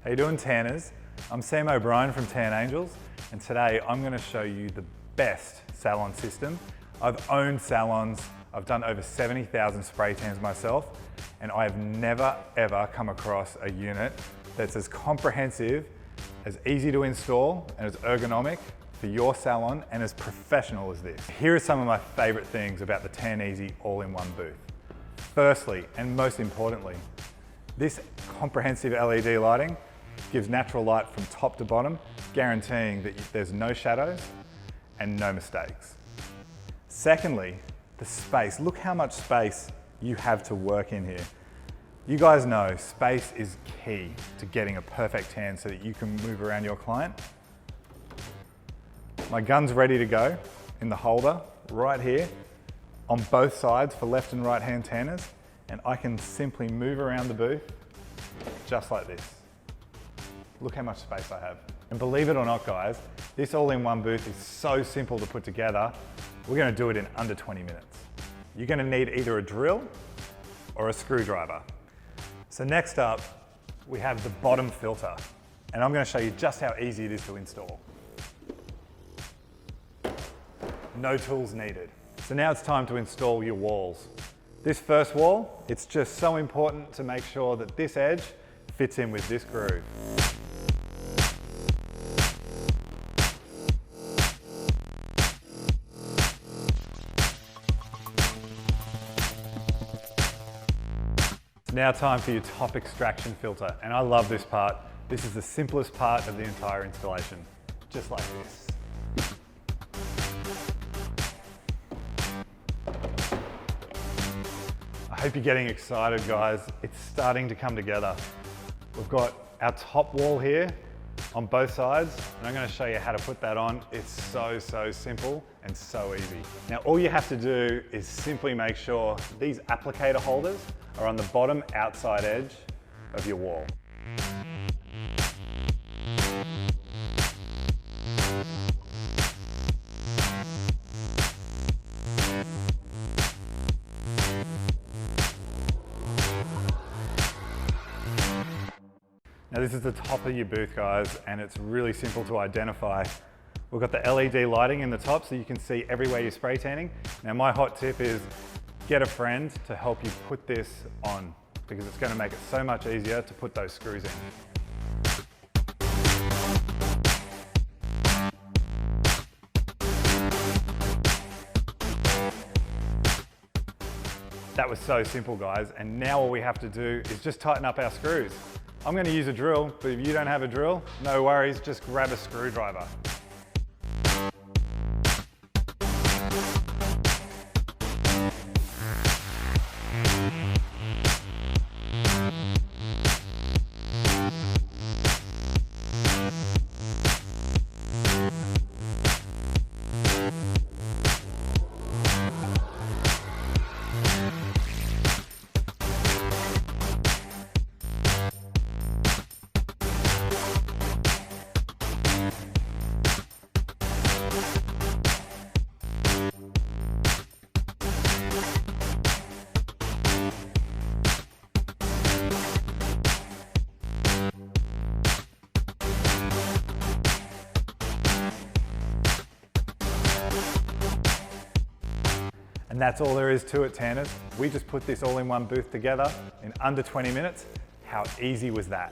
How you doing, tanners? I'm Sam O'Brien from Tan Angels, and today I'm going to show you the best salon system. I've owned salons, I've done over 70,000 spray tans myself, and I have never ever come across a unit that's as comprehensive, as easy to install, and as ergonomic for your salon, and as professional as this. Here are some of my favorite things about the Tan Easy all-in-one booth. Firstly, and most importantly, this comprehensive LED lighting gives natural light from top to bottom, guaranteeing that there's no shadows and no mistakes. Secondly, the space. Look how much space you have to work in here. You guys know space is key to getting a perfect tan so that you can move around your client. My gun's ready to go in the holder right here on both sides for left and right hand tanners, and I can simply move around the booth just like this. Look how much space I have. And believe it or not, guys, this all-in-one booth is so simple to put together. We're going to do it in under 20 minutes. You're going to need either a drill or a screwdriver. So next up, we have the bottom filter, and I'm going to show you just how easy it is to install. No tools needed. So now it's time to install your walls. This first wall, it's just so important to make sure that this edge fits in with this groove. Now time for your top extraction filter, and I love this part. This is the simplest part of the entire installation, just like this. I hope you're getting excited, guys. It's starting to come together. We've got our top wall here on both sides, and I'm going to show you how to put that on. It's so simple and so easy. Now all you have to do is simply make sure these applicator holders are on the bottom outside edge of your wall. Now this is the top of your booth, guys, and it's really simple to identify. We've got the LED lighting in the top so you can see everywhere you're spray tanning. Now my hot tip is get a friend to help you put this on, because it's going to make it so much easier to put those screws in. That was so simple, guys, and now all we have to do is just tighten up our screws. I'm going to use a drill, but if you don't have a drill, no worries, just grab a screwdriver. And that's all there is to it, tanners. We just put this all-in-one booth together in under 20 minutes. How easy was that?